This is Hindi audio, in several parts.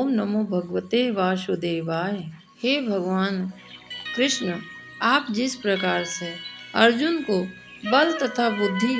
ओम नमो भगवते वासुदेवाय। हे भगवान कृष्ण, आप जिस प्रकार से अर्जुन को बल तथा बुद्धि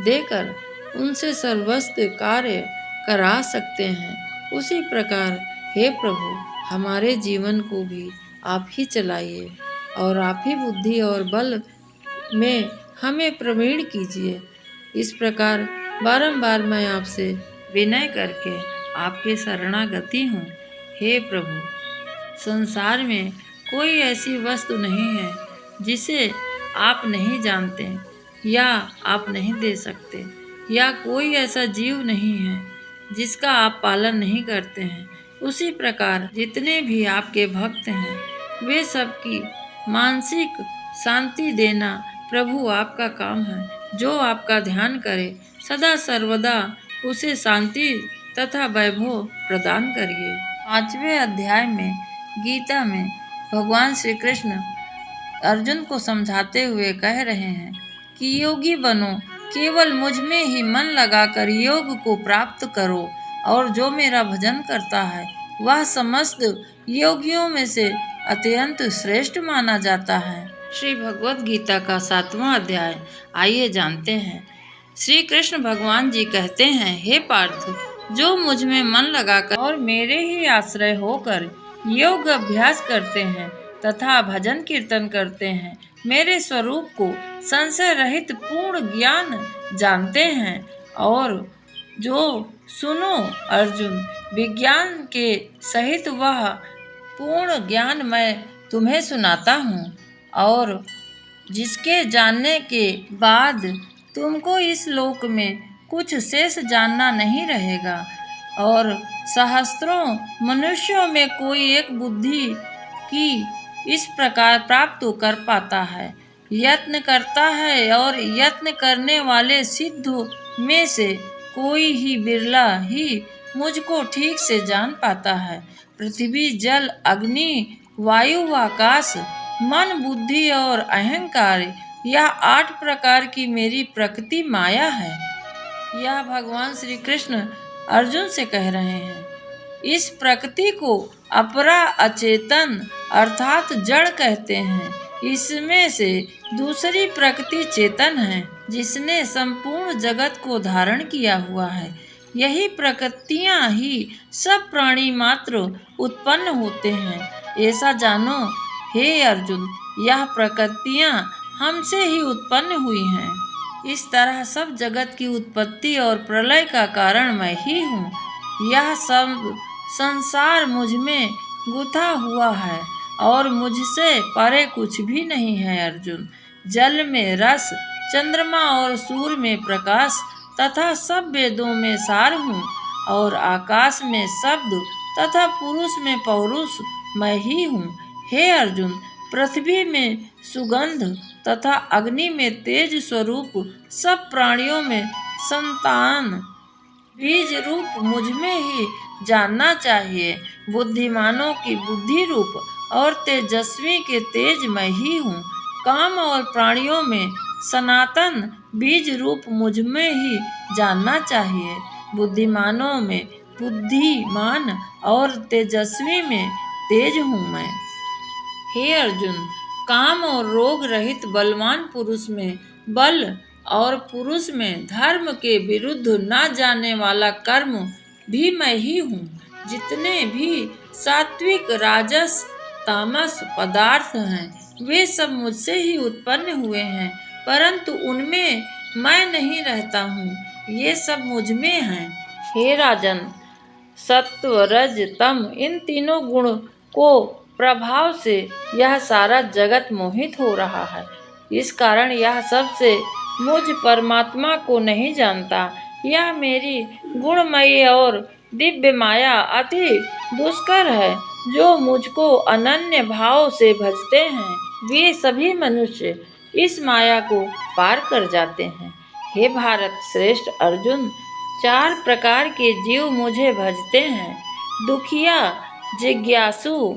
देकर उनसे सर्वस्व कार्य करा सकते हैं, उसी प्रकार हे प्रभु हमारे जीवन को भी आप ही चलाइए और आप ही बुद्धि और बल में हमें प्रवीण कीजिए। इस प्रकार बारंबार मैं आपसे विनय करके आपके शरणागति हूँ। हे प्रभु, संसार में कोई ऐसी वस्तु नहीं है जिसे आप नहीं जानते या आप नहीं दे सकते, या कोई ऐसा जीव नहीं है जिसका आप पालन नहीं करते हैं। उसी प्रकार जितने भी आपके भक्त हैं, वे सबकी मानसिक शांति देना प्रभु आपका काम है। जो आपका ध्यान करे सदा सर्वदा उसे शांति तथा वैभव प्रदान करिए। 5वें अध्याय में गीता में भगवान श्री कृष्ण अर्जुन को समझाते हुए कह रहे हैं कि योगी बनो, केवल मुझ में ही मन लगाकर योग को प्राप्त करो, और जो मेरा भजन करता है वह समस्त योगियों में से अत्यंत श्रेष्ठ माना जाता है। श्री भगवत गीता का 7वां अध्याय आइए जानते हैं। श्री कृष्ण भगवान जी कहते हैं, हे पार्थ, जो मुझ में मन लगाकर और मेरे ही आश्रय होकर योग अभ्यास करते हैं तथा भजन कीर्तन करते हैं, मेरे स्वरूप को संशय रहित पूर्ण ज्ञान जानते हैं, और जो सुनो अर्जुन, विज्ञान के सहित वह पूर्ण ज्ञान मैं तुम्हें सुनाता हूँ, और जिसके जानने के बाद तुमको इस लोक में कुछ शेष जानना नहीं रहेगा, और सहस्त्रों मनुष्यों में कोई एक बुद्धि की इस प्रकार प्राप्त कर पाता है। यत्न करता है और यत्न करने वाले सिद्धों में से कोई ही बिरला ही मुझको ठीक से जान पाता है। पृथ्वी, जल, अग्नि, वायु, आकाश, मन, बुद्धि और अहंकार, यह 8 प्रकार की मेरी प्रकृति माया है। यह भगवान श्री कृष्ण अर्जुन से कह रहे हैं। इस प्रकृति को अपरा अचेतन अर्थात जड़ कहते हैं। इसमें से दूसरी प्रकृति चेतन है, जिसने संपूर्ण जगत को धारण किया हुआ है। यही प्रकृतियां ही सब प्राणी मात्र उत्पन्न होते हैं। ऐसा जानो हे अर्जुन, यह प्रकृतियां हमसे ही उत्पन्न हुई हैं। इस तरह सब जगत की उत्पत्ति और प्रलय का कारण मैं ही हूँ। यह सब संसार मुझ में गुथा हुआ है और मुझसे परे कुछ भी नहीं है। अर्जुन, जल में रस, चंद्रमा और सूर्य में प्रकाश तथा सब वेदों में सार हूँ, और आकाश में शब्द तथा पुरुष में पौरुष मैं ही हूँ। हे अर्जुन, पृथ्वी में सुगंध तथा अग्नि में तेज स्वरूप, सब प्राणियों में संतान बीज रूप मुझ में ही जानना चाहिए। बुद्धिमानों की बुद्धि रूप और तेजस्वी के तेज मैं ही हूँ। काम और प्राणियों में सनातन बीज रूप मुझ में ही जानना चाहिए। बुद्धिमानों में बुद्धिमान और तेजस्वी में तेज हूँ मैं। हे अर्जुन, काम और रोग रहित बलवान पुरुष में बल और पुरुष में धर्म के विरुद्ध न जाने वाला कर्म भी मैं ही हूँ। जितने भी सात्विक, राजस, तामस पदार्थ हैं, वे सब मुझसे ही उत्पन्न हुए हैं, परंतु उनमें मैं नहीं रहता हूँ। ये सब मुझ में हैं। हे राजन, सत्व, रज, तम, इन तीनों गुण को प्रभाव से यह सारा जगत मोहित हो रहा है। इस कारण यह सबसे मुझ परमात्मा को नहीं जानता। यह मेरी गुणमयी और दिव्य माया अति दुष्कर है। जो मुझको अनन्य भाव से भजते हैं, वे सभी मनुष्य इस माया को पार कर जाते हैं। हे भारत श्रेष्ठ अर्जुन, 4 प्रकार के जीव मुझे भजते हैं। दुखिया, जिज्ञासु,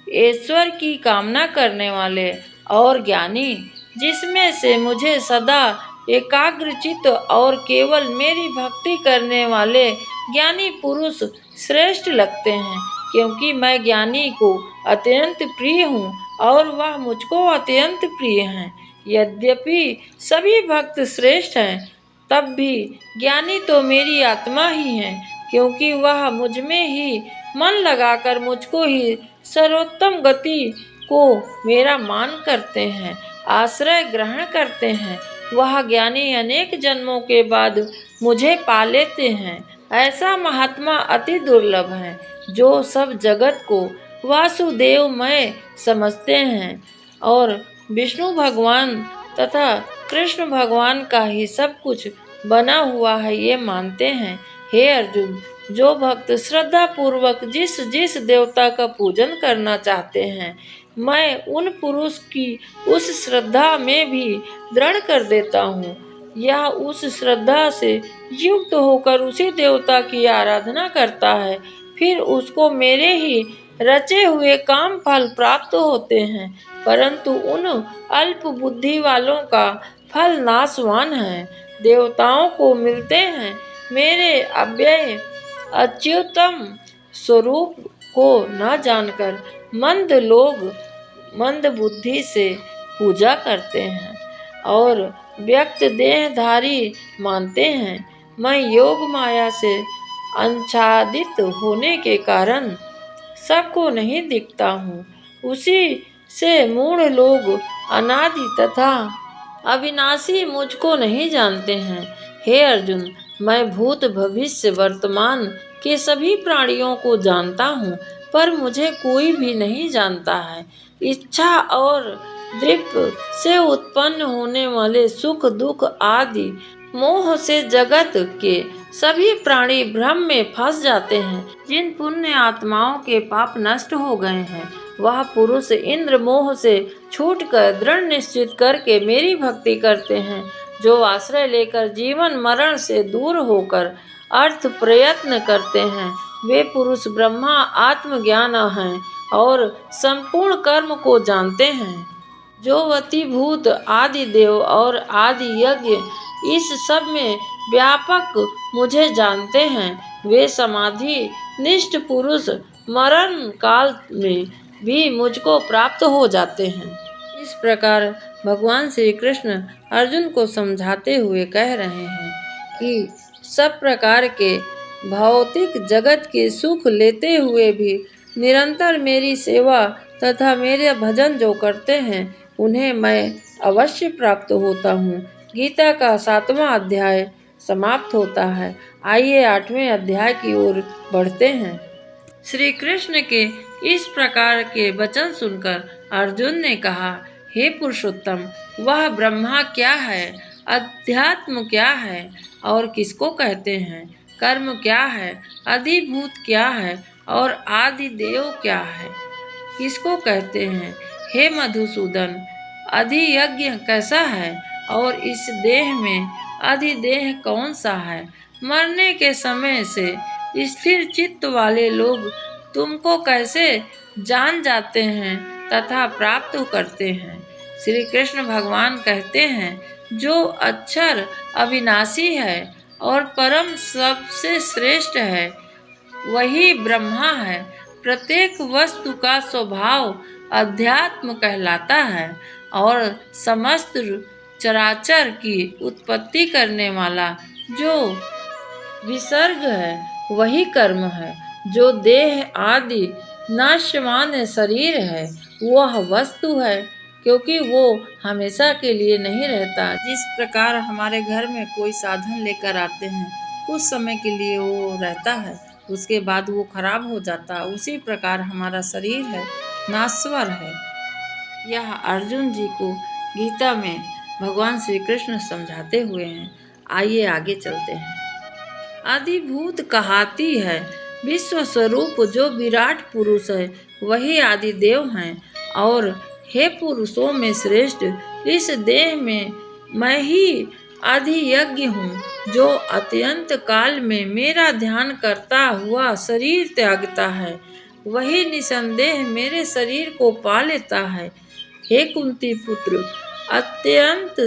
ईश्वर की कामना करने वाले और ज्ञानी, जिसमें से मुझे सदा एकाग्रचित्त और केवल मेरी भक्ति करने वाले ज्ञानी पुरुष श्रेष्ठ लगते हैं। क्योंकि मैं ज्ञानी को अत्यंत प्रिय हूँ और वह मुझको अत्यंत प्रिय हैं। यद्यपि सभी भक्त श्रेष्ठ हैं, तब भी ज्ञानी तो मेरी आत्मा ही है, क्योंकि वह मुझ में ही मन लगाकर मुझको ही सर्वोत्तम गति को मेरा मान करते हैं, आश्रय ग्रहण करते हैं। वह ज्ञानी अनेक जन्मों के बाद मुझे पा लेते हैं। ऐसा महात्मा अति दुर्लभ है, जो सब जगत को वासुदेवमय समझते हैं और विष्णु भगवान तथा कृष्ण भगवान का ही सब कुछ बना हुआ है, ये मानते हैं। हे अर्जुन, जो भक्त श्रद्धा पूर्वक जिस जिस देवता का पूजन करना चाहते हैं, मैं उन पुरुष की उस श्रद्धा में भी दृढ़ कर देता हूँ। यह उस श्रद्धा से युक्त होकर उसी देवता की आराधना करता है, फिर उसको मेरे ही रचे हुए काम फल प्राप्त होते हैं। परंतु उन अल्प बुद्धि वालों का फल नाशवान है। देवताओं को मिलते हैं मेरे अव्यय अच्युतम स्वरूप को न जानकर मंद लोग मंद बुद्धि से पूजा करते हैं और व्यक्त देहधारी मानते हैं। मैं योग माया से आच्छादित होने के कारण सबको नहीं दिखता हूँ। उसी से मूढ़ लोग अनादि तथा अविनाशी मुझको नहीं जानते हैं। हे अर्जुन, मैं भूत भविष्य वर्तमान के सभी प्राणियों को जानता हूँ, पर मुझे कोई भी नहीं जानता है। इच्छा और दृप्त से उत्पन्न होने वाले सुख दुख आदि मोह से जगत के सभी प्राणी भ्रम में फंस जाते हैं। जिन पुण्य आत्माओं के पाप नष्ट हो गए हैं, वह पुरुष इंद्र मोह से छूटकर दृढ़ निश्चित करके मेरी भक्ति करते हैं। जो आश्रय लेकर जीवन मरण से दूर होकर अर्थ प्रयत्न करते हैं, वे पुरुष ब्रह्मा आत्मज्ञान हैं और संपूर्ण कर्म को जानते हैं। जो वतीभूत आदि देव और आदि यज्ञ इस सब में व्यापक मुझे जानते हैं, वे समाधि निष्ठ पुरुष मरण काल में भी मुझको प्राप्त हो जाते हैं। इस प्रकार भगवान श्री कृष्ण अर्जुन को समझाते हुए कह रहे हैं कि सब प्रकार के भौतिक जगत के सुख लेते हुए भी निरंतर मेरी सेवा तथा मेरे भजन जो करते हैं, उन्हें मैं अवश्य प्राप्त होता हूँ। गीता का 7वां अध्याय समाप्त होता है। आइए 8वें अध्याय की ओर बढ़ते हैं। श्री कृष्ण के इस प्रकार के वचन सुनकर अर्जुन ने कहा, हे पुरुषोत्तम, वह ब्रह्मा क्या है, अध्यात्म क्या है और किसको कहते हैं, कर्म क्या है, अधिभूत क्या है और आदि देव क्या है, किसको कहते हैं। हे मधुसूदन, अधियज्ञ कैसा है और इस देह में अधिदेह कौन सा है। मरने के समय से स्थिर चित्त वाले लोग तुमको कैसे जान जाते हैं तथा प्राप्त करते हैं। श्री कृष्ण भगवान कहते हैं, जो अक्षर अविनाशी है और परम सबसे श्रेष्ठ है, वही ब्रह्मा है। प्रत्येक वस्तु का स्वभाव अध्यात्म कहलाता है और समस्त चराचर की उत्पत्ति करने वाला जो विसर्ग है, वही कर्म है। जो देह आदि नाशवान शरीर है, वह वस्तु है, क्योंकि वो हमेशा के लिए नहीं रहता। जिस प्रकार हमारे घर में कोई साधन लेकर आते हैं, कुछ समय के लिए वो रहता है, उसके बाद वो खराब हो जाता है, उसी प्रकार हमारा शरीर है, नाश्वर है। यह अर्जुन जी को गीता में भगवान श्री कृष्ण समझाते हुए हैं। आइए आगे चलते हैं। अधिभूत कहाती है विश्व स्वरूप, जो विराट पुरुष है, वही आदि देव हैं। और हे पुरुषों में श्रेष्ठ, इस देह में मैं ही अधियज्ञ हूँ, जो अत्यंत काल में मेरा ध्यान करता हुआ शरीर त्यागता है, वही निसंदेह मेरे शरीर को पा लेता है। हे कुंती पुत्र, अत्यंत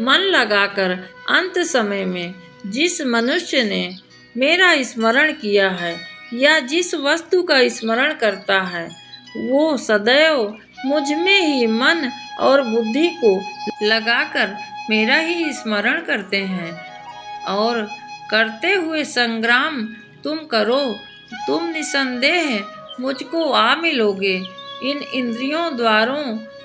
मन लगाकर अंत समय में जिस मनुष्य ने मेरा स्मरण किया है, या जिस वस्तु का स्मरण करता है वो सदैव मुझ में ही मन और बुद्धि को लगाकर मेरा ही स्मरण करते हैं और करते हुए संग्राम तुम करो, तुम निसंदेह मुझको आ मिलोगे। इन इंद्रियों द्वारों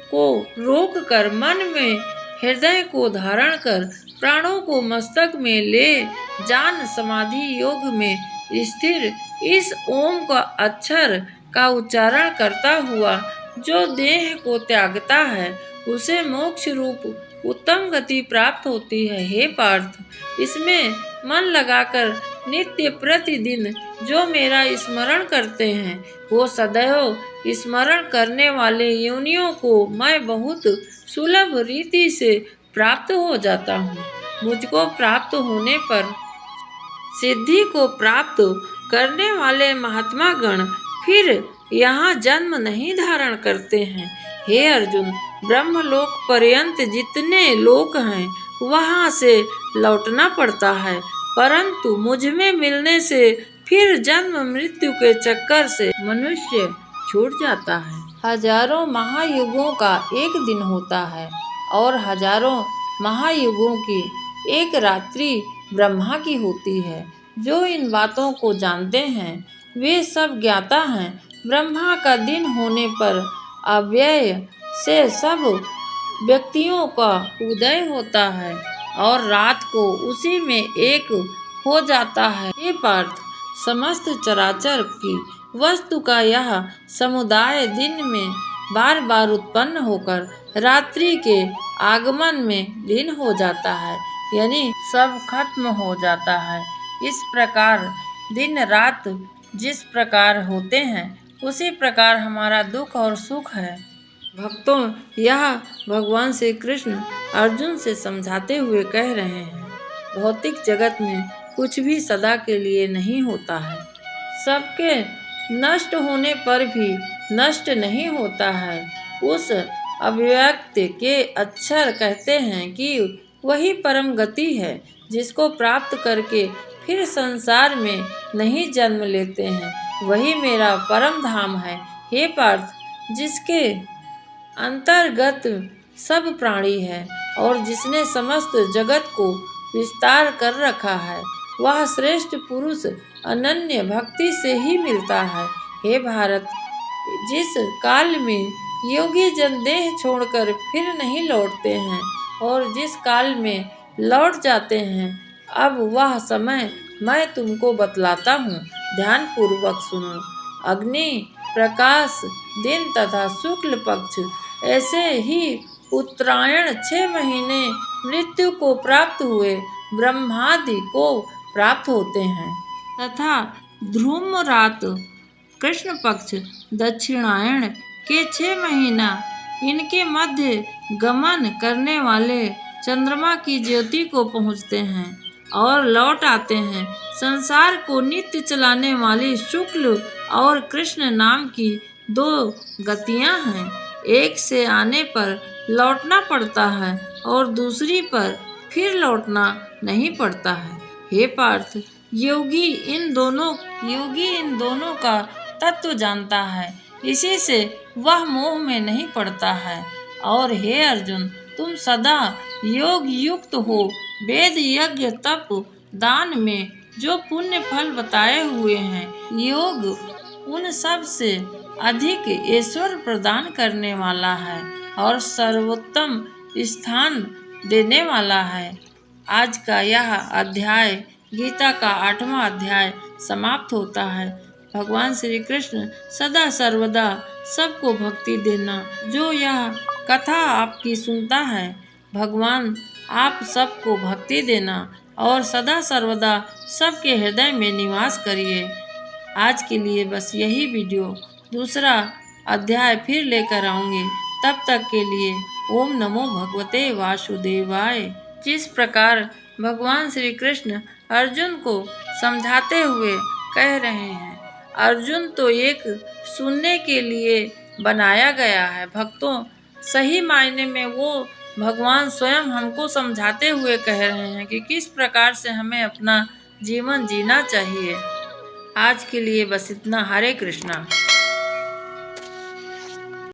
को रोक कर मन में हृदय को धारण कर प्राणों को मस्तक में ले जान समाधि योग में स्थिर इस ओम का अक्षर का उच्चारण करता हुआ जो देह को त्यागता है उसे मोक्ष रूप उत्तम गति प्राप्त होती है। हे पार्थ, इसमें मन लगाकर नित्य प्रतिदिन जो मेरा स्मरण करते हैं वो सदैव स्मरण करने वाले योनियों को मैं बहुत सुलभ रीति से प्राप्त हो जाता हूँ। मुझको प्राप्त होने पर सिद्धि को प्राप्त करने वाले महात्मा गण फिर यहाँ जन्म नहीं धारण करते हैं। हे अर्जुन, ब्रह्मलोक पर्यंत जितने लोक हैं वहाँ से लौटना पड़ता है, परंतु मुझ में मिलने से फिर जन्म मृत्यु के चक्कर से मनुष्य छूट जाता है। हजारों महायुगों का एक दिन होता है और हजारों महायुगों की एक रात्रि ब्रह्मा की होती है। जो इन बातों को जानते हैं वे सब ज्ञाता हैं। ब्रह्मा का दिन होने पर अव्यय से सब व्यक्तियों का उदय होता है और रात को उसी में एक हो जाता है। हे पार्थ, समस्त चराचर की वस्तु का यह समुदाय दिन में बार बार उत्पन्न होकर रात्रि के आगमन में लीन हो जाता है, यानी सब खत्म हो जाता है। इस प्रकार दिन रात जिस प्रकार होते हैं उसी प्रकार हमारा दुख और सुख है। भक्तों, यह भगवान श्री कृष्ण अर्जुन से समझाते हुए कह रहे हैं, भौतिक जगत में कुछ भी सदा के लिए नहीं होता है। सबके नष्ट होने पर भी नष्ट नहीं होता है। उस अव्यक्त के अक्षर कहते हैं कि वही परम गति है जिसको प्राप्त करके फिर संसार में नहीं जन्म लेते हैं, वही मेरा परम धाम है। हे पार्थ, जिसके अंतर्गत सब प्राणी है और जिसने समस्त जगत को विस्तार कर रखा है वह श्रेष्ठ पुरुष अनन्य भक्ति से ही मिलता है। हे भारत, जिस काल में योगी जन देह छोड़कर फिर नहीं लौटते हैं और जिस काल में लौट जाते हैं, अब वह समय मैं तुमको बतलाता हूँ, ध्यान पूर्वक सुनो। अग्नि, प्रकाश, दिन तथा शुक्ल पक्ष ऐसे ही उत्तरायण 6 महीने मृत्यु को प्राप्त हुए ब्रह्मादि को प्राप्त होते हैं तथा ध्रुम रात कृष्ण पक्ष दक्षिणायण के 6 महीना इनके मध्य गमन करने वाले चंद्रमा की ज्योति को पहुँचते हैं और लौट आते हैं। संसार को नित्य चलाने वाली शुक्ल और कृष्ण नाम की 2 गतियां हैं। एक से आने पर लौटना पड़ता है और दूसरी पर फिर लौटना नहीं पड़ता है। हे पार्थ, योगी इन दोनों का तत्व जानता है, इसी से वह मोह में नहीं पड़ता है। और हे अर्जुन, तुम सदा योग युक्त हो। वेद, यज्ञ, तप, दान में जो पुण्य फल बताए हुए हैं, योग उन सब से अधिक ईश्वर प्रदान करने वाला है और सर्वोत्तम स्थान देने वाला है। आज का यह अध्याय गीता का 8वां अध्याय समाप्त होता है। भगवान श्री कृष्ण सदा सर्वदा सबको भक्ति देना। जो यह कथा आपकी सुनता है, भगवान आप सबको भक्ति देना और सदा सर्वदा सबके हृदय में निवास करिए। आज के लिए बस यही वीडियो, दूसरा अध्याय फिर लेकर आऊँगी। तब तक के लिए ओम नमो भगवते वासुदेवाय। जिस प्रकार भगवान श्री कृष्ण अर्जुन को समझाते हुए कह रहे हैं, अर्जुन तो एक सुनने के लिए बनाया गया है। भक्तों, सही मायने में वो भगवान स्वयं हमको समझाते हुए कह रहे हैं कि किस प्रकार से हमें अपना जीवन जीना चाहिए। आज के लिए बस इतना। हरे कृष्णा।